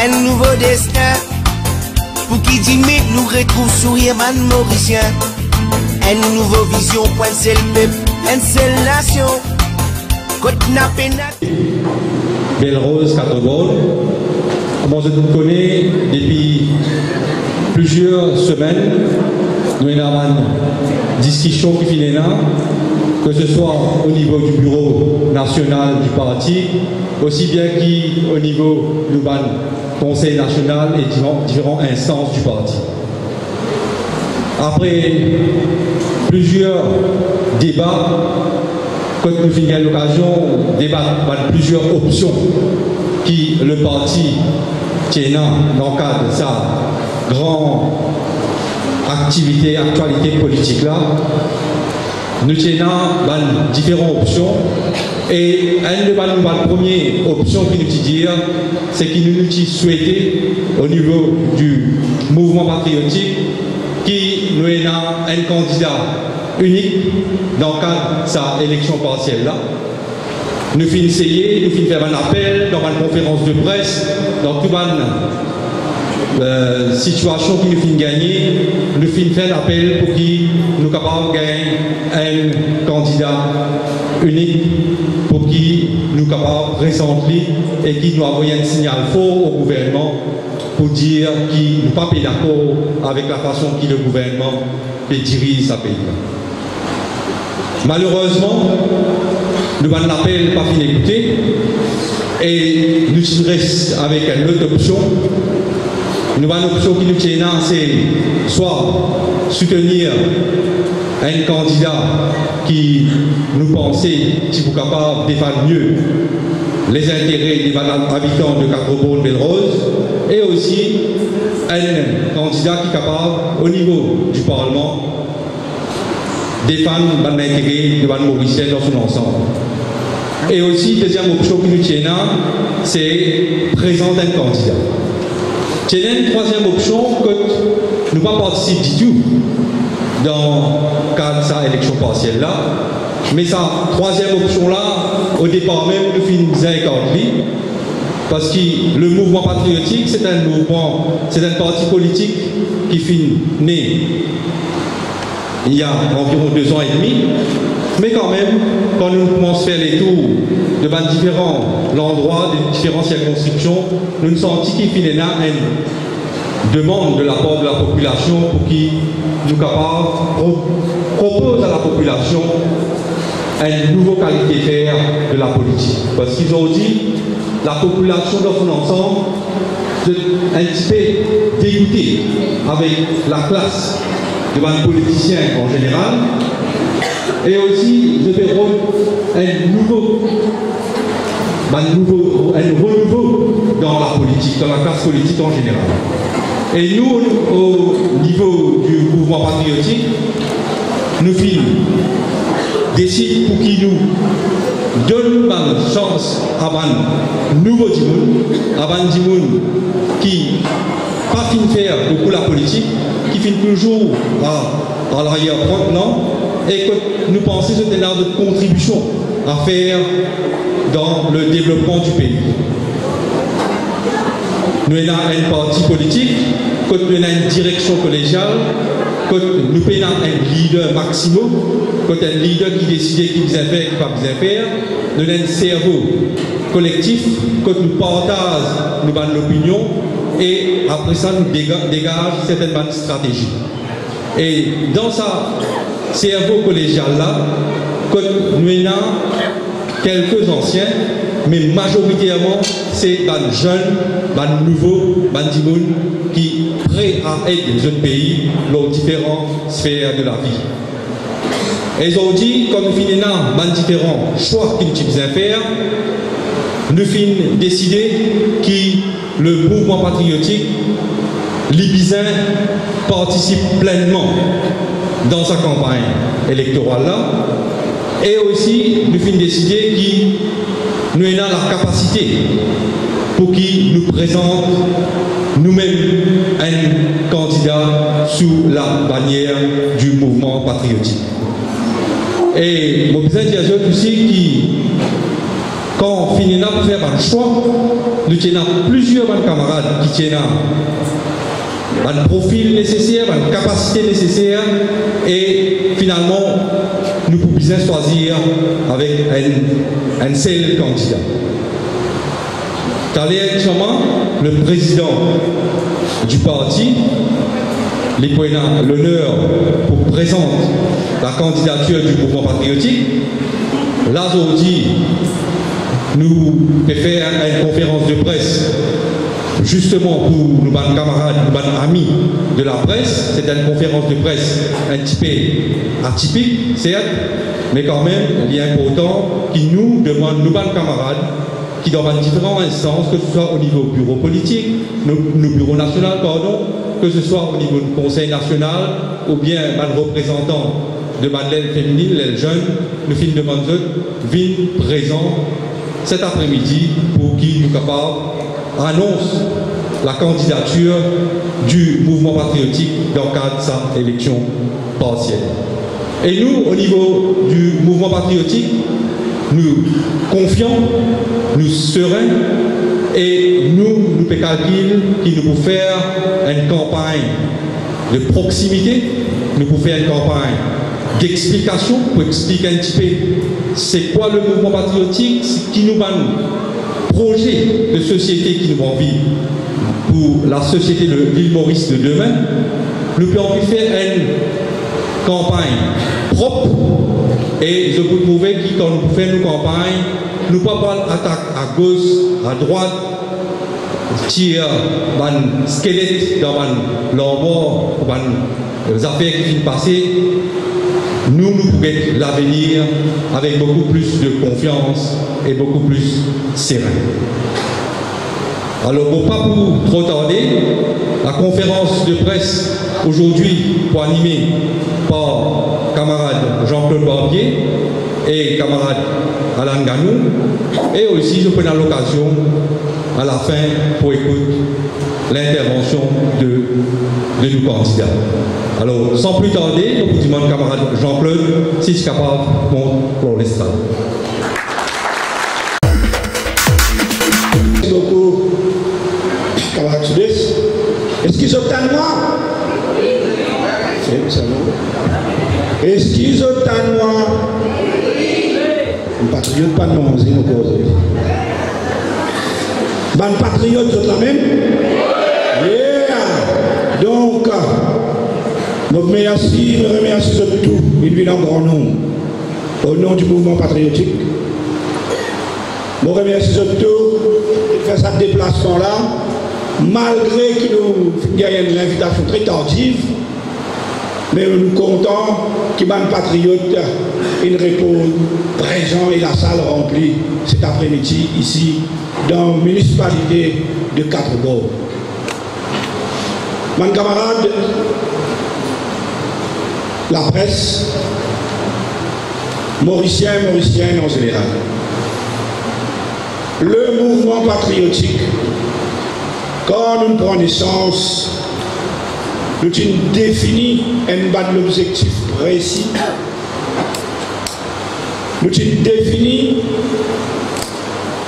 un nouveau destin. Pour qui dit nous retrouve sourire man mauricien. Une nouvelle vision pour un seul peuple, une seule nation. Côte Napénat. Belle Rose, 4 Ball. Moi je vous connais depuis plusieurs semaines. Nous avons une discussion qui finit là, que ce soit au niveau du bureau national du parti, aussi bien qu'au niveau du conseil national et différentes instances du parti. Après plusieurs débats, quand nous finissons l'occasion de débattre plusieurs options qui le parti tient dans le cadre de sa grande actualité politique là, nous tenons différentes options et une de nos premières options qui nous dit, c'est qu'il nous souhaiter au niveau du mouvement patriotique qui nous est un candidat unique dans le cadre de sa élection partielle là. Nous finissons essayer, nous finissons faire un appel dans une conférence de presse, dans toute une situation qui nous finit gagner, nous finissons faire un appel pour qu'il nous capable de gagner un candidat unique, pour qu'il nous capable de présenter et qui nous envoie un signal fort au gouvernement pour dire qu'il n'est pas d'accord avec la façon dont le gouvernement dirige sa pays. Malheureusement, nous avons un appel pas fini d'écouter et nous restons avec une autre option. Nous avons une option qui nous tient, c'est soit soutenir un candidat qui nous pensait si vous capable de défendre mieux les intérêts des habitants de Quatre-Ball, Belle Rose, et aussi un candidat qui est capable, au niveau du Parlement, défendre l'intérêt de Mme Mauricien dans son ensemble. Et aussi, deuxième option qui nous tient, c'est présenter un candidat. C'est une troisième option que nous ne participons pas du tout dans le cadre de sa élection partielle là. Mais sa troisième option là, au départ même, nous finissons avec lui. Parce que le mouvement patriotique, c'est un mouvement, c'est un parti politique qui finit né il y a environ 2 ans et demi. Mais quand même, quand nous commençons à faire les tours de différents endroits, de différentes circonscriptions, nous nous sentons qu'il finit là une demande de la part de la population pour qu'il nous propose à la population une nouvelle qualité de faire de la politique. Parce qu'ils ont dit, la population dans son ensemble, est un petit peu dégoûtée avec la classe de politiciens en général. Et aussi, je vais un renouveau dans la politique, dans la classe politique en général. Et nous, au niveau du mouvement patriotique, nous décidons pour qu'il nous donne une chance à un nouveau Dimoun, à un Dimoun qui n'a pas fini de faire beaucoup la politique, qui finit toujours à l'arrière-plan, et que nous pensons que c'est notre contribution à faire dans le développement du pays. Nous avons un parti politique, nous avons une direction collégiale, nous avons un leader maximum, nous avons un leader qui décide qui vient faire et qui ne va pas faire. Nous avons un cerveau collectif, nous partageons nos opinions et après ça nous dégage certaines stratégies. Et dans ça, cerveau collégial là, nous avons quelques anciens, mais majoritairement c'est des jeunes, des nouveaux, des gens qui sont prêts à aider les jeunes pays dans différentes sphères de la vie. Et ils ont dit, comme nous finissons différents choix qu'ils utilisent faire, nous finissons décider que le mouvement patriotique libyen participe pleinement dans sa campagne électorale là. Et aussi, nous finissons décider que nous avons la capacité pour qu'il nous présente nous-mêmes un candidat sous la bannière du mouvement patriotique. Et mon besoin de dire aussi que quand on finit par faire un choix, nous avons plusieurs camarades qui tiennent un profil nécessaire, une capacité nécessaire, et finalement, nous pouvons bien choisir avec un seul candidat. Le président du parti, l'honneur pour présenter la candidature du mouvement patriotique. Là, aujourd'hui, nous pouvons faire une conférence de presse justement pour nos camarades, nos amis de la presse. C'est une conférence de presse un petit peu atypique, certes, mais quand même, il est important qu'ils nous demandent, nos camarades, qui dans différentes instances, que ce soit au niveau bureau politique, nos bureaux national, pardon, que ce soit au niveau du Conseil national, ou bien le représentant de l'aile féminine, l'aile jeune, nous films de Manzot, viennent présents cet après-midi pour qu'ils nous capables annonce la candidature du mouvement patriotique dans le cadre de sa élection partielle. Et nous, au niveau du mouvement patriotique, nous confions, nous sereins, et nous calculons qu'il nous faut faire une campagne de proximité, nous pouvons faire une campagne d'explication pour expliquer un petit peu c'est quoi le mouvement patriotique, qui nous donne projet de société qui nous envie pour la société de l'île Maurice de demain. Nous pouvons faire une campagne propre et je peux prouver que quand nous faisons nos campagnes, nous ne pouvons pas attaquer à gauche, à droite, tirer un squelette dans l'embord, les affaires qui viennent passer. Nous pouvons l'avenir avec beaucoup plus de confiance et beaucoup plus serein. Alors, pour pas pour trop tarder, la conférence de presse aujourd'hui pour animer par camarade Jean-Claude Barbier et camarade Alain Ganou, et aussi je prends l'occasion à la fin pour écouter l'intervention de nos candidats. Alors, sans plus tarder, je vous demande camarade Jean-Claude, si je suis capable, pour l'estrade. Merci beaucoup, camarade Soudès. Est-ce qu'ils obtiennent moi? Est-ce qu'ils obtiennent moi? Un patriote, pas de nom, c'est une cause. Un patriote, c'est la même? Yeah! Donc, je me remercie de tout, il vit en grand nombre, au nom du mouvement patriotique. Je me remercie de tout, de faire ce déplacement-là, malgré que nous gagnons une invitation très tardive, mais nous comptons qu'il y a un patriote, il répond présent et la salle remplie cet après-midi ici, dans la municipalité de Quatre-Bords. Mon camarade, la presse, mauricienne en général. Le mouvement patriotique, quand nous prenons naissance, nous définissons un objectif précis. Nous définissons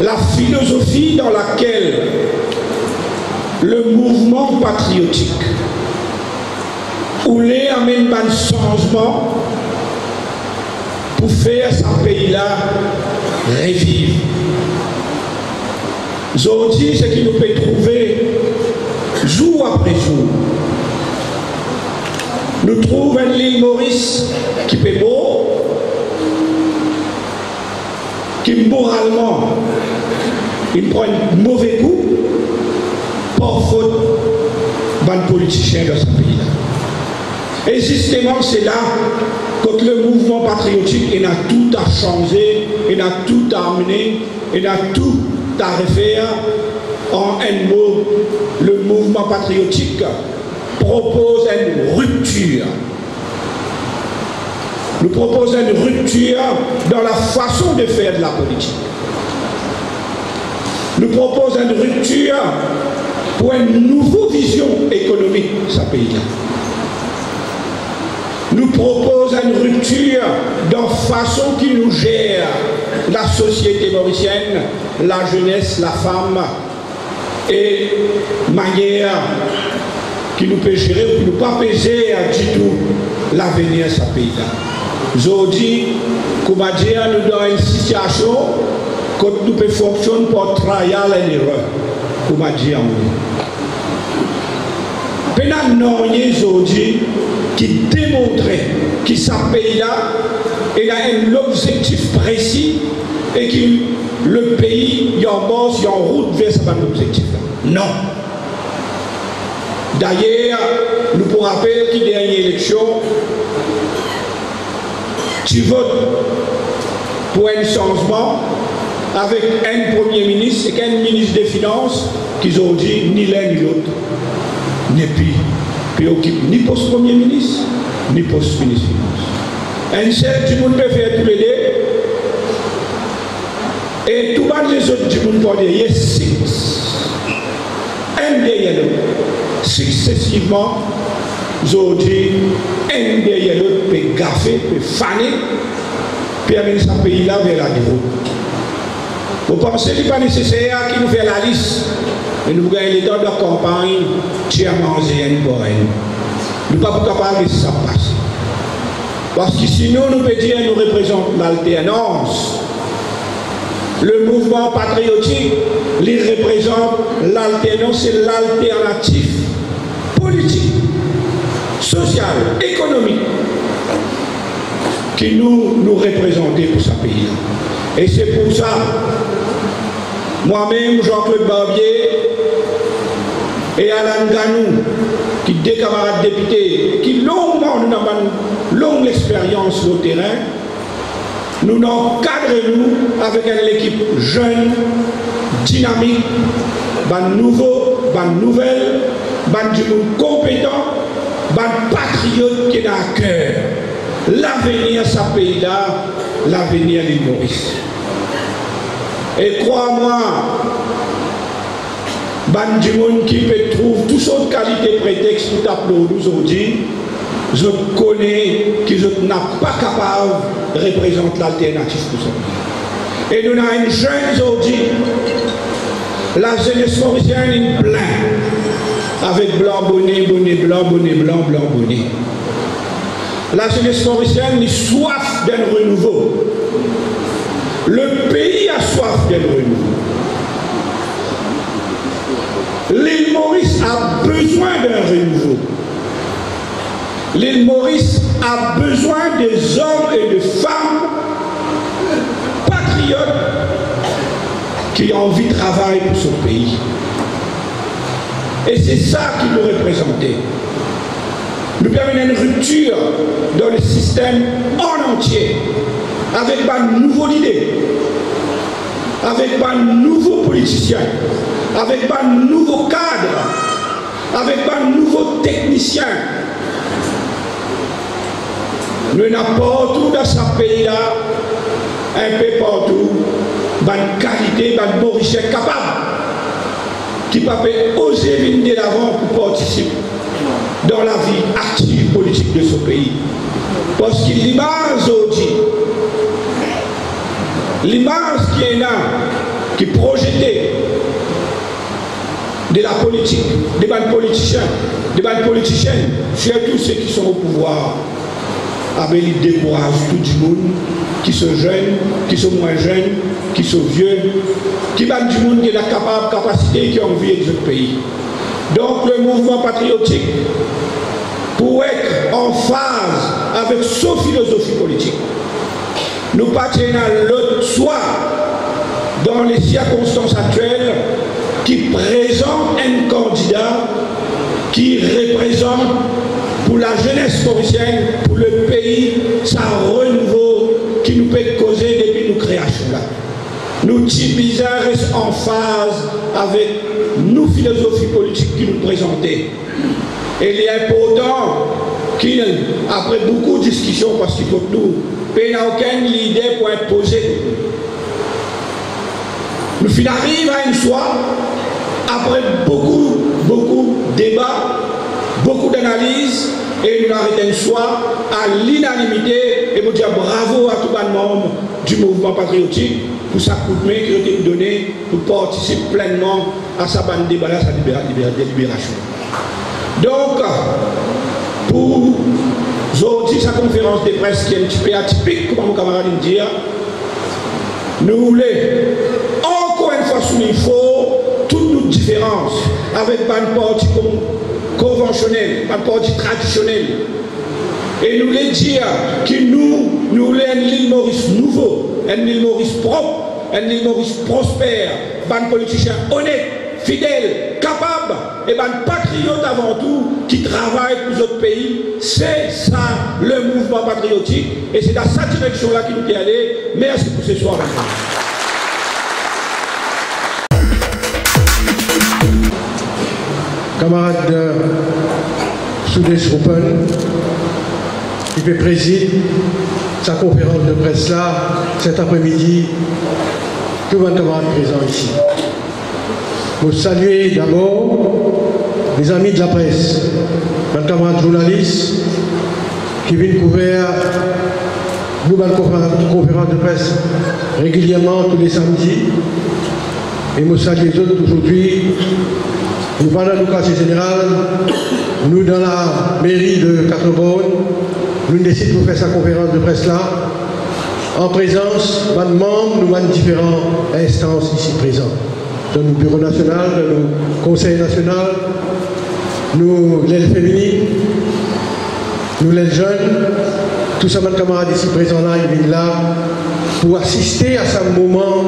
la philosophie dans laquelle le mouvement patriotique voulait amener un changement pour faire ce pays-là revivre. Aujourd'hui, ce qui nous peut trouver jour après jour. Nous trouvons l'île Maurice qui fait beau, qui moralement, il prend un mauvais coup pour faute d'un politicien de ce pays-là. Et justement, c'est là que le mouvement patriotique il a tout à changer, il a tout à amener, il a tout à refaire. En un mot, le mouvement patriotique propose une rupture. Nous proposons une rupture dans la façon de faire de la politique. Nous proposons une rupture pour une nouvelle vision économique de ce pays-là. Nous proposons une rupture dans la façon qui nous gère la société mauricienne, la jeunesse, la femme, et manière qui nous peut gérer ou qui nous pas péger du tout l'avenir de ce pays-là. Aujourd'hui, comme à dire, nous dans une situation que nous pouvons fonctionner pour trial and error, comme à dire. Pénal non aujourd'hui qui démontrait que ce pays-là il a un objectif précis et que le pays est en bosse, est en route vers ce objectif-là. Non. D'ailleurs, nous pour rappeler que dernière élection, tu votes pour un changement avec un premier ministre et un ministre des Finances qui ont dit ni l'un ni l'autre n'est plus occupe ni poste premier ministre ni poste ministre des Finances. Un seul du monde peut faire tous les deux et tout le monde les autres du monde peuvent dire yes six. Un derrière l'autre. Successivement, aujourd'hui, un derrière l'autre peut gaffer, peut faner, puis amener ce pays-là vers la déroute. Vous pensez qu'il n'est pas nécessaire qu'il nous fasse la liste et nous gagnons les temps de campagne, tu as mangé une bonne. Nous ne sommes pas capables de ça passer. Parce que sinon, nous pouvons dire nous représentons l'alternance. Le mouvement patriotique, il représente l'alternance, c'est l'alternative politique, sociale, économique qui nous représente pour ce pays-là. Et c'est pour ça, moi-même, Jean-Claude Barbier et Alain Ganou, qui des camarades députés, qui longuement nous avons une longue expérience sur le terrain, nous encadrons avec une équipe jeune, dynamique, nouveau, nouvelle, compétent, patriote qui est à cœur. L'avenir de ce pays-là, l'avenir de l'île Maurice. Et crois-moi, du monde qui peut trouver toutes sortes de qualités prétextes pour t'applaudir aujourd'hui, je connais que je n'ai pas capable de représenter l'alternative pour ça. Et nous avons une jeune aujourd'hui, la jeunesse mauricienne est pleine, avec blanc bonnet, bonnet blanc, bonnet blanc, blanc bonnet. La jeunesse mauricienne a soif d'un renouveau. Le pays a soif d'un renouveau. L'île Maurice a besoin d'un renouveau. L'île Maurice a besoin des hommes et des femmes patriotes qui ont envie de travailler pour son pays. Et c'est ça qui nous représentait. Nous permettons une rupture dans le système en entier, avec de nouvelles idées, avec de nouveaux politiciens, avec de nouveaux cadres, avec de nouveaux techniciens. Nous avons partout dans ce pays-là, un peu partout, une qualité, une Mauricien capable, qui peut oser venir de l'avant pour participer dans la vie active politique de ce pays. Parce que l'image aujourd'hui, l'image qui est là, qui est projetée de la politique, des politiciens, des politiciennes, surtout ceux qui sont au pouvoir, avec les décourage tout le monde, qui sont jeunes, qui sont moins jeunes, qui sont vieux, qui battent du monde qui a la capacité, qui a envie de ce pays. Donc le mouvement patriotique, pour être en phase avec sa philosophie politique, nous partons à l'autre soit dans les circonstances actuelles qui présente un candidat qui représente pour la jeunesse mauricienne, pour le pays, ça renouveau qui nous peut causer depuis nos créations là. Nous, Tibizarres, restent en phase avec nos philosophies politiques qui nous présentaient. Et il est important qu'après beaucoup de discussions, parce qu'il faut que nous, il n'y a aucune idée pour être posée. Nous arrivons à une soirée, après beaucoup de débats, beaucoup d'analyses, et nous arrêtons une soirée à l'unanimité, et nous disons bravo à tout le monde du mouvement patriotique pour sa coup de main qui a été donné pour participer pleinement à sa bande débat, à sa délibération. Donc, pour aujourd'hui, sa conférence de presse qui est un petit peu atypique, comme mon camarade me dit, nous voulons encore une fois souligner toutes nos différences avec un parti conventionnel, un parti traditionnel. Et nous voulons dire que nous voulons un l'île Maurice nouveau, un l'île Maurice propre, un l'île Maurice prospère, un politicien honnête, fidèle, capable, et un patriote avant tout qui travaille pour notre pays. C'est ça le mouvement patriotique et c'est dans cette direction-là qu'il nous est allé. Merci pour ce soir. Camarade Soudès Open, qui fait présider sa conférence de presse là cet après-midi, tous les camarades présents ici. Pour saluer d'abord les amis de la presse, les camarades journalistes qui viennent couvrir nous conférences de presse régulièrement tous les samedis. Et nous saluons les autres aujourd'hui. Nous parlons du quartier général, nous dans la mairie de Quatre-Bornes, nous décidons de faire sa conférence de presse là, en présence de membres, nous avons différentes instances ici présentes. Dans le bureau national, dans le conseil national, nous, l'aile féminine, nous, les jeunes, tous ces camarades ici présents là, ils viennent là pour assister à ce moment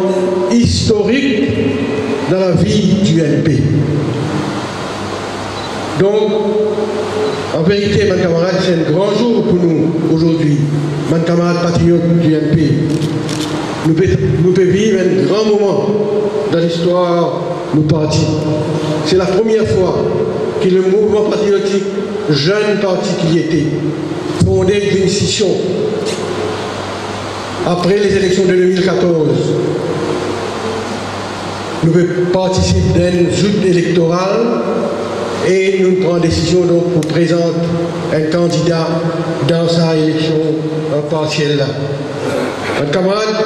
historique dans la vie du NP. Donc, en vérité, mes camarades, c'est un grand jour pour nous aujourd'hui, mes camarades patriotes du NP. Nous pouvons vivre un grand moment dans l'histoire de nos partis. C'est la première fois que le mouvement patriotique, jeune parti qui était, fondé d'une scission, après les élections de 2014, nous pouvons participer d'une joute électorale et nous prenons décision donc pour présenter un candidat dans sa élection partielle. Mes camarades,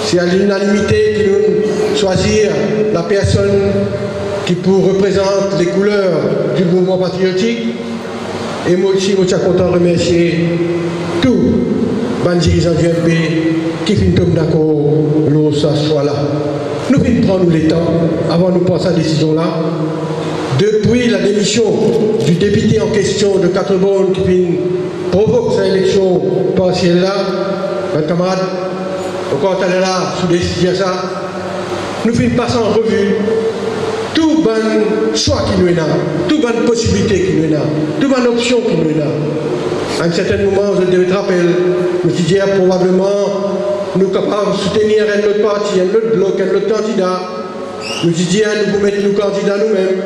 c'est à l'unanimité que nous choisir la personne qui représente les couleurs du mouvement patriotique. Et moi aussi, je suis content de remercier tous les dirigeants du MP qui finissent d'accord pour ça soit là. Nous finissons prendre le temps avant de passer à la décision là. Depuis la démission du député en question de Quatre-Bornes qui provoque sa élection partielle là, mes camarades, quand on est là, sous des ça, nous finissons passer en revue tout bon choix qui nous est là, tout bonne possibilité qui nous est là, tout bonne option qui nous est là. À un certain moment, je devais te rappeler, je me disais probablement nous capables de soutenir un autre parti, un autre bloc, un autre candidat. Nous disions nous vous mettons nos candidats nous-mêmes.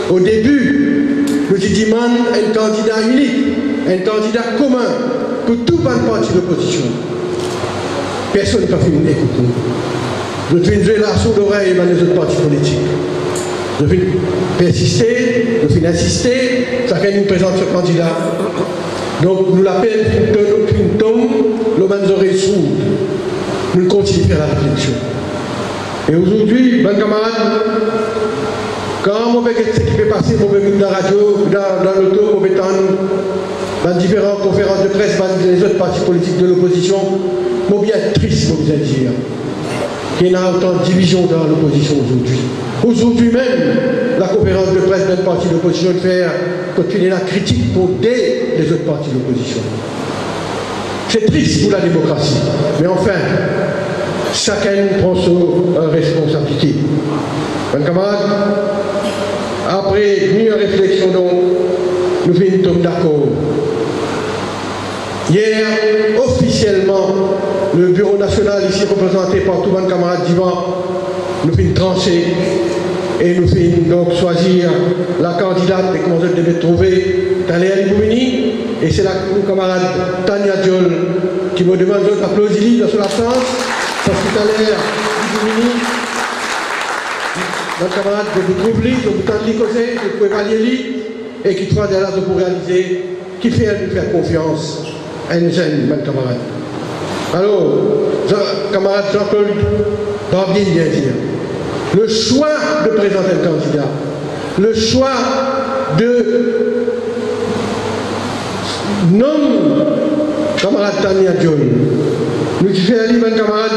Au début, nous disions un candidat unique, un candidat commun pour tout le parti d'opposition. Personne n'a fait une écoute nous. Je vais jouer la sourde oreille dans les autres partis politiques. Je vais persister, je vais insister, chacun nous présente ce candidat. Donc nous l'appelons une tombe, le oreilles sourdes. Nous continuons à faire la réflexion. Et aujourd'hui, mes camarades, quand on veut ce qui peut passer, on veut venir dans la radio, dans l'auto, on veut dans différentes conférences de presse, dans les autres partis politiques de l'opposition, on est bien triste, pour vous dire, qu'il y a autant de divisions dans l'opposition aujourd'hui. Aujourd'hui même, la conférence de presse d'un parti d'opposition de faire continuer la critique pour les autres partis d'opposition. C'est triste pour la démocratie, mais enfin, chacun prend sa responsabilité. Mes camarades, après une réflexion, donc, nous finissons d'accord. Hier, officiellement, le bureau national ici représenté par tous mes camarades d'Ivan, nous finissons trancher et nous finissons donc choisir la candidate qu'on devait trouver dans les Boumini. Et c'est la camarade Tania Diol qui me demande d'applaudir dans son absence parce que tout à l'heure, notre camarade de vous trouver, de vous tendre l'icosé, de vous évaluer et qui trouve des là pour réaliser, qui fait nous faire confiance à une jeune, mes camarades. Alors, camarade Jean-Claude Barbier vient dire, le choix de présenter un candidat, le choix de nom camarade Tania John, nous qui fait aller un camarade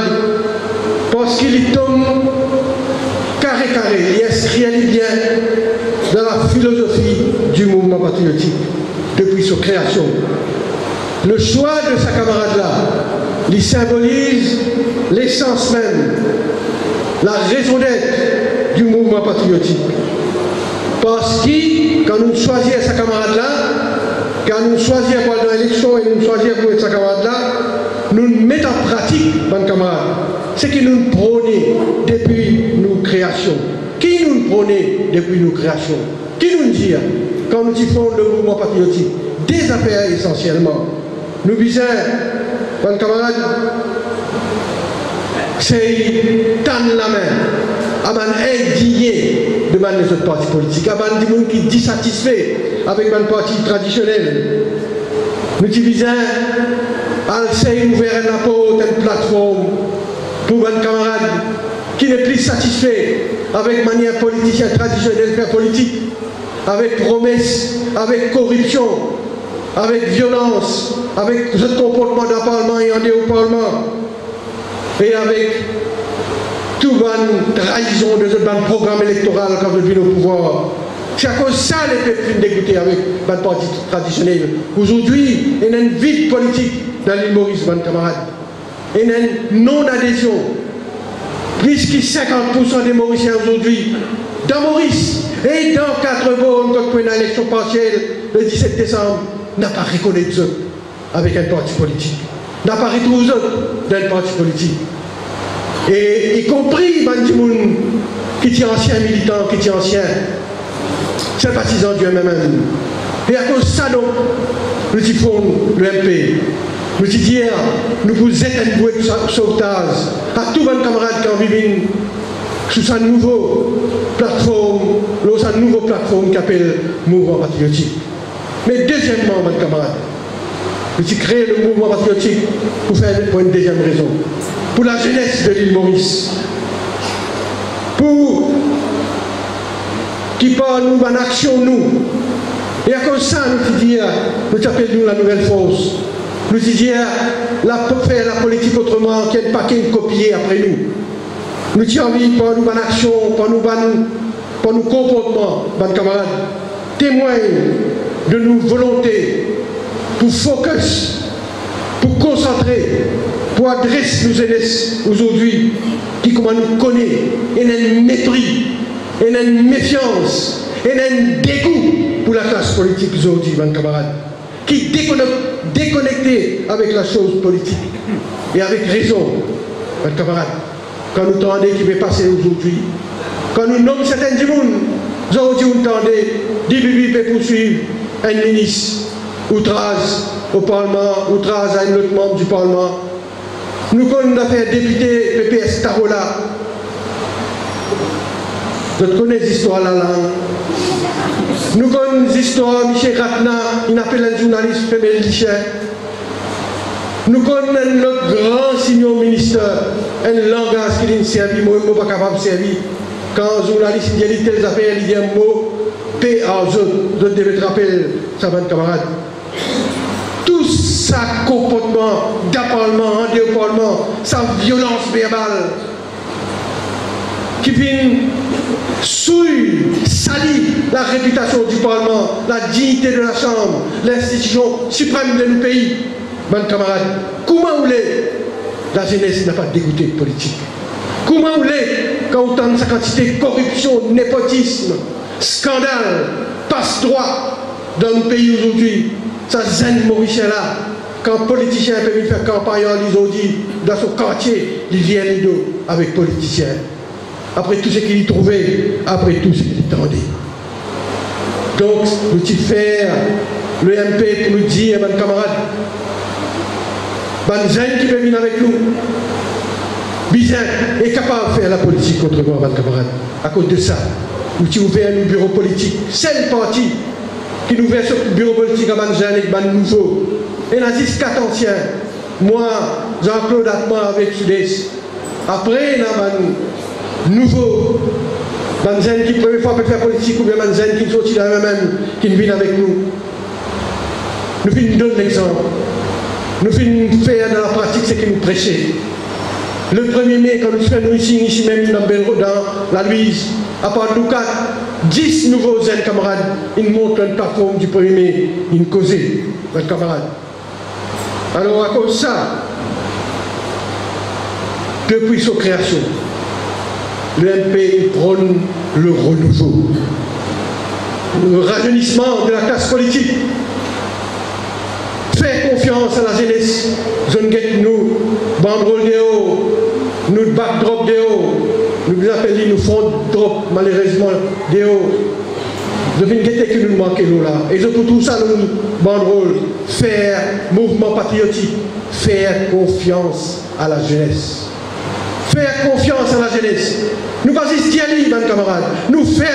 parce qu'il tombe carré, il inscrit bien dans la philosophie du mouvement patriotique depuis sa création. Le choix de sa camarade-là, il symbolise l'essence même, la raison d'être du mouvement patriotique. Parce que quand nous choisissons sa camarade-là, quand nous choisissons pour aller dans l'élection et nous choisissons pour être sa camarade-là, nous mettons en pratique, mon camarade, ce que nous prônons depuis nos créations. Qui nous prônait depuis nos créations? Qui nous dit, quand nous disons le mouvement patriotique, des affaires essentiellement, nous disons, mon camarade, c'est tendre la main à man indigné de les autres partis politiques, à man des gens qui sont dissatisfaits avec un parti traditionnel. Nous disons, c'est ouvert une plateforme pour un camarade qui n'est plus satisfait avec manière politicien traditionnelle faire politique, avec promesses, avec corruption, avec violence, avec ce comportement d'un Parlement et en dehors au Parlement, et avec toute une trahison de ce programme électoral quand vous venez au pouvoir. C'est à cause de ça les peuples dégoûtés avec le parti traditionnel. Aujourd'hui, il y a une vide politique dans l'île Maurice, mes camarades. Il y a une non-adhésion. Plus que 50% des Mauriciens aujourd'hui, dans Maurice et dans 4 bornes, quand une élection partielle le 17 décembre, n'a pas reconnu eux avec un parti politique. N'a pas retrouvé eux dans un parti politique. Et y compris Bandimoun, qui est ancien militant, qui est ancien sympathisant du MMM. Et à cause de ça, donc, nous disons le MP. Nous disons hier, nous vous êtes un bouée de sauvetage à tous nos camarades qui vivent sous sa nouvelle plateforme qui s'appelle Mouvement Patriotique. Mais deuxièmement, mes camarades, nous avons créé le Mouvement Patriotique pour une deuxième raison. Pour la jeunesse de l'île Maurice. Pour qui parle nous en action nous. Et à cause de ça, nous appelons la nouvelle force. Nous disons faire la politique autrement, qu'il n'y ait pas qu'un copier après nous. Nous disons envie pour nous en action, pour nos comportements, mes camarades, témoignent de nos volontés pour focus, pour concentrer, pour adresser nos jeunesse aujourd'hui, qui comment nous connaît, et a un mépris, et a une méfiance, et a un dégoût pour la classe politique aujourd'hui, mes camarades, qui déconnecté avec la chose politique, et avec raison, mes camarades, quand nous tendez qui va passer aujourd'hui, quand nous nommons certains du monde, aujourd'hui nous tendez, d'Ibibi peut poursuivre un ministre, outrage au Parlement, outrage à un autre membre du Parlement. Nous connaissons fait député PPS Tarola. Nous connaissons l'histoire de la langue. Nous connaissons l'histoire de Michel Ratna, il appelle un journaliste Femel Lichet. Nous connaissons notre grand signor ministre, un langage qui est servi, moi je ne suis pas capable de servir. Quand un journaliste dit telles affaires, il dit un mot, P à eux, je devais te rappeler, ça va, camarade. Tout ça comportement d'appartement, en département, sa violence verbale, qui vient souiller, salir la réputation du Parlement, la dignité de la Chambre, l'institution suprême de nos pays. Mes camarades, comment vous l'êtes? La jeunesse n'a pas dégoûté de politique. Comment vous l'êtes quand on entend sa quantité de corruption, népotisme, scandale, passe-droit dans nos pays aujourd'hui? Ça zen mauricien-là, quand un politicien peut faire campagne en Lisodi, dans son quartier, il vient les deux avec politiciens. Après tout ce qu'il y trouvait, après tout ce qu'il tendait. Donc, nous devons faire le MP pour nous dire, mes camarades, les jeunes qui peuvent venir avec nous, Bizin est capable de faire la politique autrement, mes camarades. À cause de ça, nous avons ouvert un bureau politique, c'est le parti qui nous ouvert ce bureau politique à Banjan et Ban Nouveau. Et il y a 4 anciens. Moi, Jean-Claude Atman avec Sud-Est. Après, on a un nouveau, un jeune qui première fois peut faire politique, ou bien un jeune qui sortit là même, qui vient avec nous. Nous finissons donner l'exemple. Nous finissons faire dans la pratique ce que nous prêchons. Le 1er mai, quand nous sommes ici même dans la Louise, à part nous 10 nouveaux jeunes camarades, ils montrent une plateforme du 1er mai, ils causent, les camarades. Alors à cause de ça, depuis sa création, le MP prône le renouveau, le rajeunissement de la classe politique. Faire confiance à la jeunesse, zone guette nous, banderole de haut, nous backdrop de haut, nous appelons nous front drop malheureusement de haut. Je viens guetter que nous manquons là. Et je pour tout ça, nous banderole, faire mouvement patriotique, faire confiance à la jeunesse. Faire confiance à la jeunesse. Nous pas ici dire, mes camarades, nous faire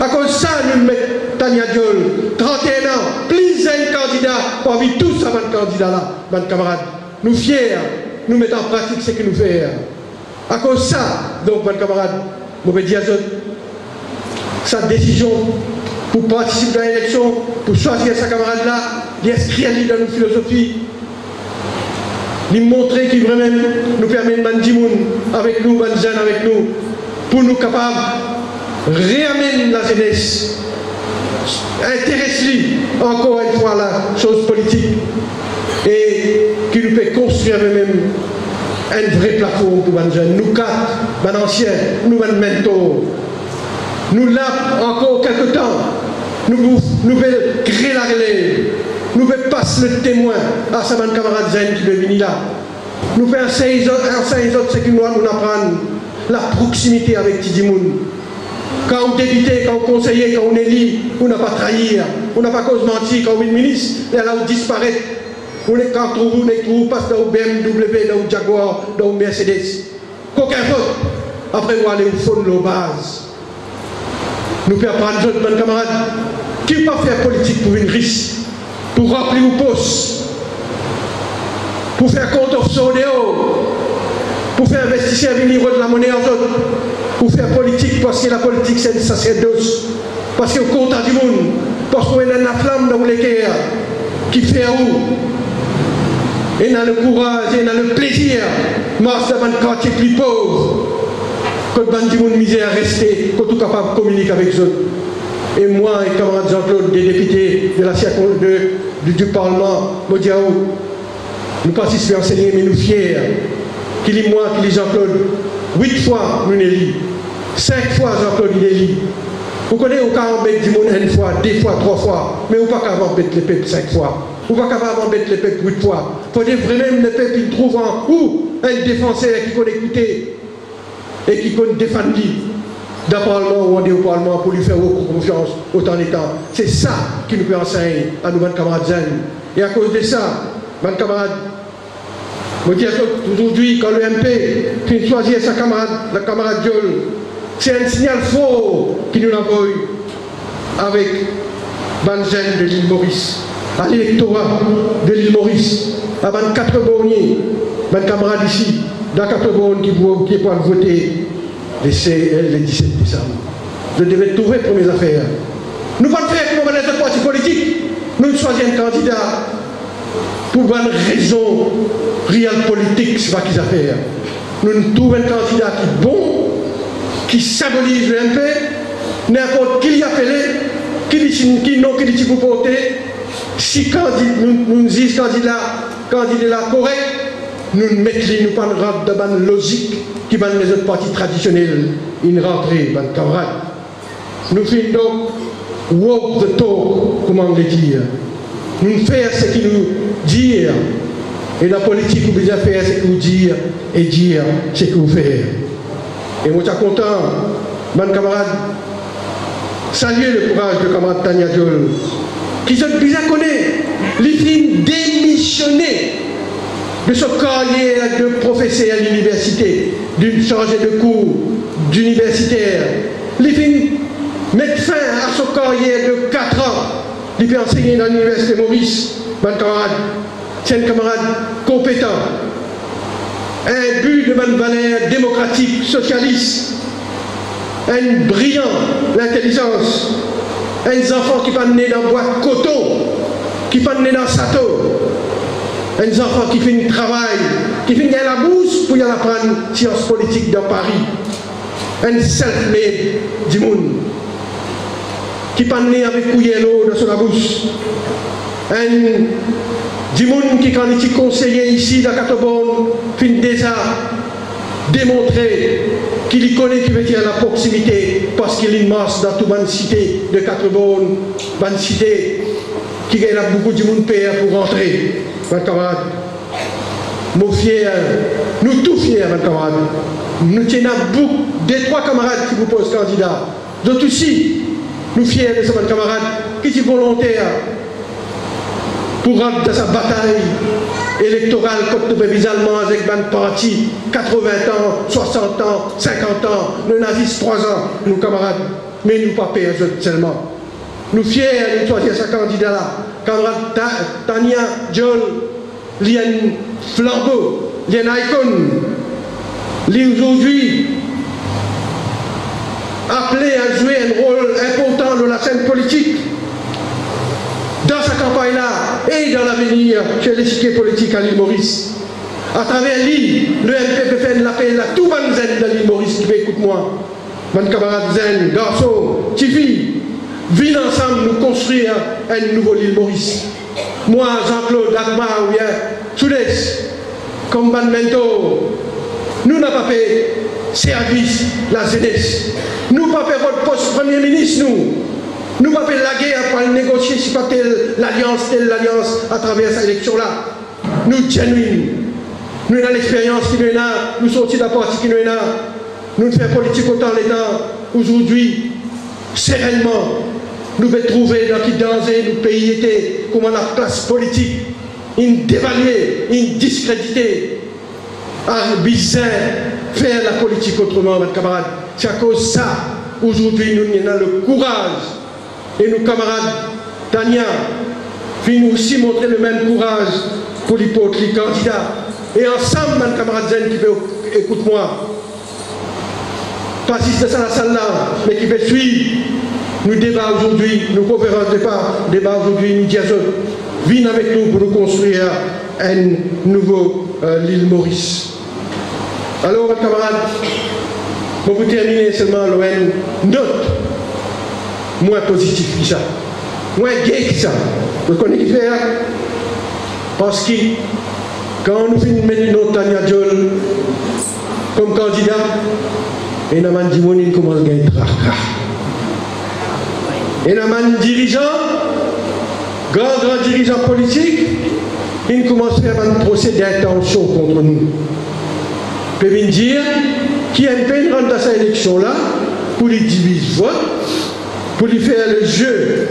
à cause de ça, nous mettons Tania Diol, 31 ans, plus un candidat, parmi tous avant le candidat là, mes camarades. Nous fiers, nous mettons en pratique ce que nous faisons. À cause de ça, donc, mes camarades, je vais dire sa décision pour participer à l'élection, pour choisir sa camarade là, d'inscrire dans nos philosophies, de montrer qu'il vraiment nous permet de mandimoun avec nous, jeunes avec nous, pour nous capables de réamener la jeunesse, intéresser encore une fois la chose politique et qui nous peut construire même une vraie plateforme pour les jeunes. Nous quatre, les anciens, nous les mentors, nous là encore quelques temps, nous pouvons créer la relève, nous pouvons passer le témoin à sa camarade jeunes qui veut venir là. Nous pouvons enseigner ce qui nous apprendre la proximité avec Tidimoun. Quand on député, quand on conseiller, quand on élit, on n'a pas trahi, on n'a pas cause mentir, quand on est ministre, et là on disparaît. On est quand on passe dans le BMW, dans le Jaguar, dans le Mercedes. Qu'aucun vote. Après, on va aller au fond de la base. Nous pouvons apprendre d'autres camarades qui ne peuvent pas faire politique pour une riche, pour remplir au poste, pour faire compte offshore, pour faire investir à venir de la monnaie en autres, pour faire politique parce que la politique c'est une sacerdoce, parce qu'on compte à du monde, parce qu'on est dans la flamme dans les guerres qui fait à où, et dans le courage, et dans le plaisir, marche dans un quartier plus pauvre, quand du monde misère à rester, quand tout capable de communiquer avec eux autres. Et moi et camarade Jean-Claude, des députés de la du Parlement, Modiaou, nous participons à enseigner, mais nous fiers, qu'il est moi, qu'il est Jean-Claude, 8 fois nous élit, 5 fois Jean-Claude il élit. Vous connaissez, au cas où du monde une fois, 2 fois, 3 fois, mais vous ne pouvez pas embêter les peuples 5 fois. Vous ne pouvez pas embêter les peuples 8 fois. Il faut vraiment les peuples qui trouvent en où un défenseur qui connaît écouter et qui connaît défendre d'un Parlement ou au Parlement pour lui faire confiance autant de temps. C'est ça qui nous peut enseigner à nos camarades jeunes. Et à cause de ça, mes camarades, je dis aujourd'hui, quand le MP qui choisit sa camarade, la camarade Diol, c'est un signal fort qui nous envoie avec les jeunes de l'île Maurice, à l'électorat de l'île Maurice, à 24 borniers, mes camarades ici, dans 4 bornes qui vont voter le 17 décembre. Je devais trouver pour mes affaires. Nous ne pouvons pas faire comme les partis politiques. Nous choisissons un candidat pour une raison réelle politique, c'est pas qu'ils affaires. Nous trouvons un candidat qui est bon, qui symbolise le MP, n'importe qui l'appelle, qui non, qui dit pour porter. Si nous disons candidat correct, nous mettons, nous pas dans une logique qui va les autres partis traditionnels, une rentrée, dans camarades. Nous faisons donc walk the talk, comment on le dire. Nous faisons ce qui nous dit, et la politique, nous devons faire ce que nous dire, et dire ce que nous faisons. Et moi, je suis content, mes camarades, saluer le courage de camarade Tania Diol, qui sont bien connus, les filles démissionnées de ce carrière de professeur à l'université, d'une chargée de cours d'universitaire. Les filles mettent fin à ce carrière de 4 ans. Il peut enseigner dans l'université Maurice, mes camarades. C'est un camarade compétent. un but de bonne valeur démocratique, socialiste, un brillant, l'intelligence, un enfant qui pas né dans bois coton, qui pas né dans sato, un enfant qui fait un travail, qui fait la bourse pour y aller apprendre sciences politiques dans Paris, un self-made du monde, qui pas né avec couillello dans son bouche, un du monde qui quand il est conseiller ici dans Catobon, fin déjà démontré qu'il connaît qui veut dire la proximité parce qu'il est masse dans toute une cité de Catobon, une cité qui a beaucoup de monde payé pour rentrer, mes camarades. Nous fiers, nous tous fiers, mes camarades. Nous tenons beaucoup des trois camarades qui vous posent candidat. D'autres aussi, nous fiers de ces camarades qui sont volontaires pour rentrer dans sa bataille électorale contre le peuple allemand avec un parti 80 ans, 60 ans, 50 ans, nous nazis 3 ans, nos camarades, mais nous pas payés seulement. Nous fiers de choisir ce candidat-là, camarade Tania Jol, lien flambeau, lien icône, lui aujourd'hui appelé à jouer un rôle important dans la scène politique. Dans sa campagne-là et dans l'avenir chez l'échiquier politique à l'île Maurice. À travers l'île, le MPPFN l'appelle la tout bonne zen de l'île Maurice qui fait écoute-moi. Mon camarade zen, garçon, Tifi, viens ensemble nous construire un nouveau l'île Maurice. Moi, Jean-Claude, Agma ou bien Soudès, comme Ban Mento, nous n'avons pas fait service la jeunesse. Nous n'avons pas fait votre poste Premier ministre, nous. Nous ne pouvons pas la guerre pour négocier si pas telle l'alliance à travers cette élection-là. Nous, genuine. Nous avons l'expérience qui nous est là, nous sortis de la partie qui nous est là. Nous faisons politique autant les temps. Aujourd'hui, sereinement, nous devons trouver dans quel danger nos pays étaient, comment la classe politique, une dévaluée, une discréditée, à bizarre, faire la politique autrement, mes camarades. C'est à cause de ça, aujourd'hui, nous avons le courage. Et nos camarades, Tania, viennent aussi montrer le même courage pour les candidats. Et ensemble, mes camarades Zen qui veulent, écoute-moi, pas juste de ça la salle là, mais qui veulent suivre nous débat aujourd'hui, nos conférences de débat aujourd'hui, nous disons, viennent avec nous pour nous construire un nouveau l'île Maurice. Alors, mes camarades, pour vous terminer seulement, l'ON note moins positif que ça, moins gay que ça. Vous connaissez faire parce que quand nous finissons de mettre notre Tania Jol comme candidat, et nous avons dit qu'on commence à gagner tracas. Et nous avons dirigeant, grand dirigeant politique, ils commencent à faire un procès d'intention contre nous. Ils peuvent dire qui aime bien rentrer dans cette élection-là pour les diviser vote, pour lui faire le jeu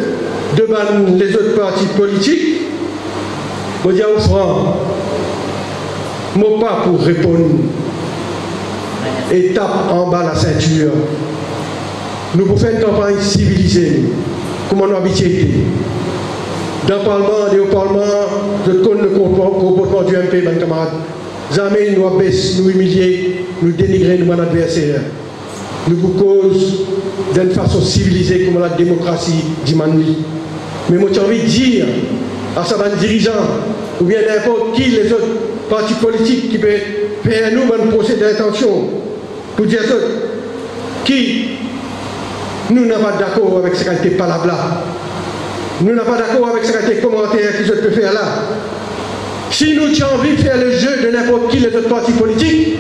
devant les autres partis politiques. Je dis au franc, moi pas pour répondre. Étape en bas la ceinture. Nous pouvons faire une campagne civilisée, comme on a habitué. Dans le Parlement et au Parlement, je connais le comportement du MP, mes camarades. Jamais nous abaisser, nous humilier, nous dénigrer nos adversaires. Nous vous cause d'une façon civilisée comme la démocratie du Mani. Mais moi, j'ai envie de dire à sa dirigeant, ou bien n'importe qui, les autres partis politiques qui peuvent faire à nous un procès d'intention, pour dire qui nous n'avons pas d'accord avec ce qualité palabla. Nous n'avons pas d'accord avec ce qualité commentaire qu'ils peuvent faire là. Si nous avons envie de faire le jeu de n'importe qui, les autres partis politiques,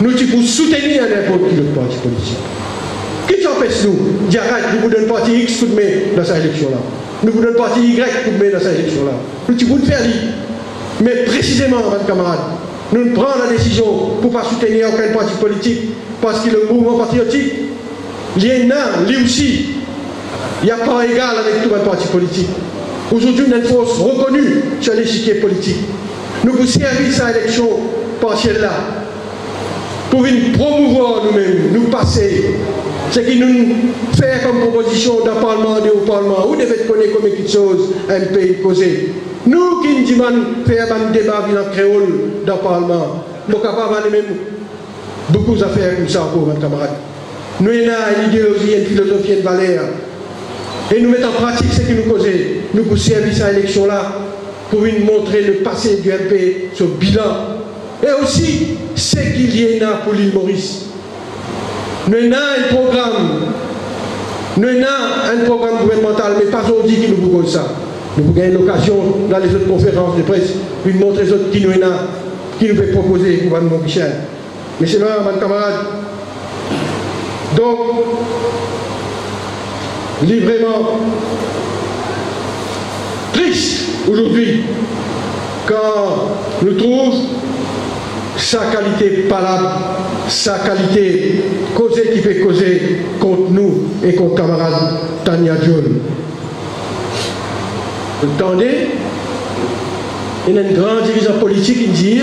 nous devons soutenir n'importe qui l'autre parti politique. Qui t'empêche nous dire nous vous donnons parti X coup de main dans cette élection-là. Nous vous donnons parti Y coup de main dans cette élection-là. Nous devons faire lui. Mais précisément, mes camarades, nous prenons la décision pour ne pas soutenir aucun parti politique parce que le mouvement patriotique, il est là, lui aussi. Il n'y a pas égal avec tout un parti politique. Aujourd'hui, nous avons une force reconnue sur l'échiquier politique. Nous vous servons cette élection partielle-là pour venir promouvoir nous-mêmes, nous passer ce qui nous fait comme proposition d'un Parlement et au Parlement. Vous devez connaître comme quelque chose, un pays causé. Nous qui nous demandons faire un débat en créole dans le Parlement, nous capables de même beaucoup d'affaires comme ça pour mes camarades. Nous avons une idéologie, une philosophie, une valeur. Et nous mettons en pratique ce qui nous cause. Nous pour servir cette élection-là, pour nous montrer le passé du MP, ce bilan. Et aussi ce qu'il y a pour l'île Maurice. Nous avons un programme. Nous avons un programme gouvernemental, mais pas aujourd'hui qui nous propose ça. Nous avons l'occasion dans les autres conférences de presse de montrer les autres qui nous peut proposer le gouvernement Michel. Mais c'est là, mes camarades. Donc, il est vraiment triste aujourd'hui quand nous trouvons sa qualité palable, sa qualité causée qui peut causer contre nous et contre camarade Tania Diol. Vous entendez? Il y a une grande dirigeant politique qui dit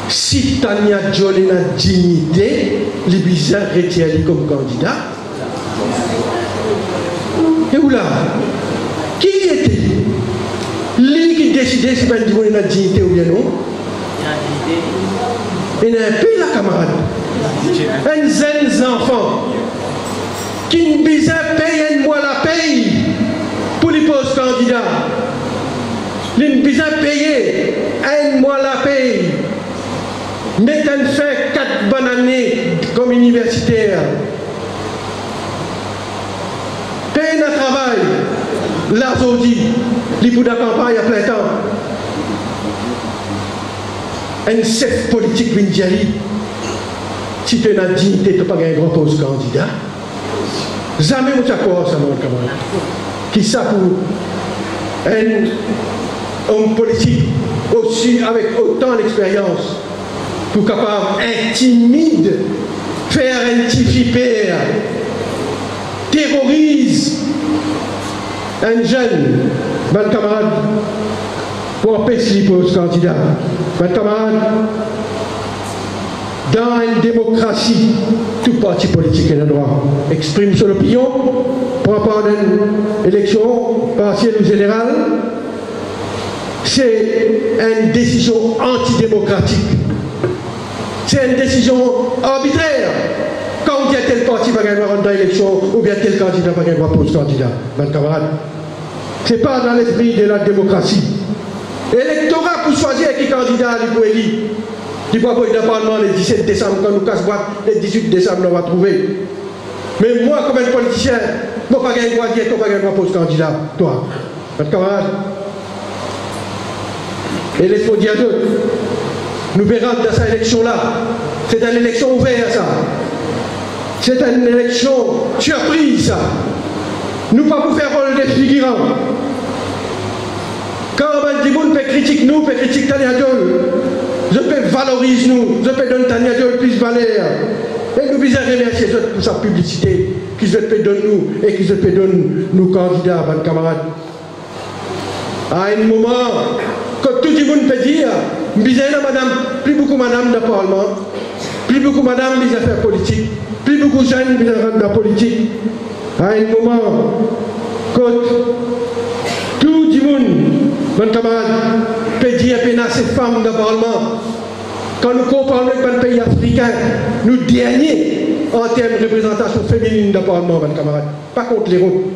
si Tania Diol est la dignité, les bizarres retiennent comme candidat. Et où là? Qui était? Lui qui décidait si elle est la dignité ou bien non? Il y a un pays là, camarade. Un jeune enfant qui ne disait payer moi la paye pour les postes candidats. Il ne disait payer un mois la paye. Mais elle fait 4 bonnes années comme universitaire. Paye un travail. L'Azoudi, il pour la campagne à plein temps. Un chef politique Vindiali, si tu as la dignité, tu n'as pas un grand poste candidat. Jamais on t'accorde ça, mon camarade. Qui ça pour un homme politique aussi avec autant d'expérience, pour capable intimide, faire intimider, terrorise un jeune, mon camarade, pour empêcher les postes candidats. Mes camarades, dans une démocratie, tout parti politique est le droit. Exprime son opinion par rapport à une élection partielle ou générale. C'est une décision antidémocratique. C'est une décision arbitraire. Quand on dit à tel parti va gagner dans l'élection ou bien tel candidat va gagner poste candidat. Mes camarades, ce n'est pas dans l'esprit de la démocratie. L'électorat pour choisir qui candidat il peut élire. Il faut aller dans le Parlement le 17 décembre, quand nous casse boîte, le 18 décembre, on va trouver. Mais moi, comme un politicien, je ne peux pas gagner quoi dire, je ne peux pas gagner poste candidat, toi, votre camarade. Et laisse-moi dire d'autres. Nous verrons dans cette élection-là. C'est une élection ouverte, ça. C'est une élection surprise, ça. Nous ne pouvons pas vous faire rôle des figurants. Quand on dit qu'on peut critiquer nous, on peut critiquer Tania Diol, je peux valoriser nous, je peux donner Tania Diol plus de valeur. Et nous devons remercier pour sa publicité, qui se peut donner nous et qui se peut donner nos candidats, mes camarades. À un moment, quand tout le monde peut dire, madame, plus beaucoup madame dans le Parlement, plus beaucoup madame des affaires politiques, plus beaucoup jeunes dans la politique. À un moment, quand tout le monde, mon camarade, peut dire à ces femmes dans le Parlement, quand nous comparons avec un pays africain, nous derniers en termes de représentation féminine dans le Parlement, mon camarade, pas contre les autres.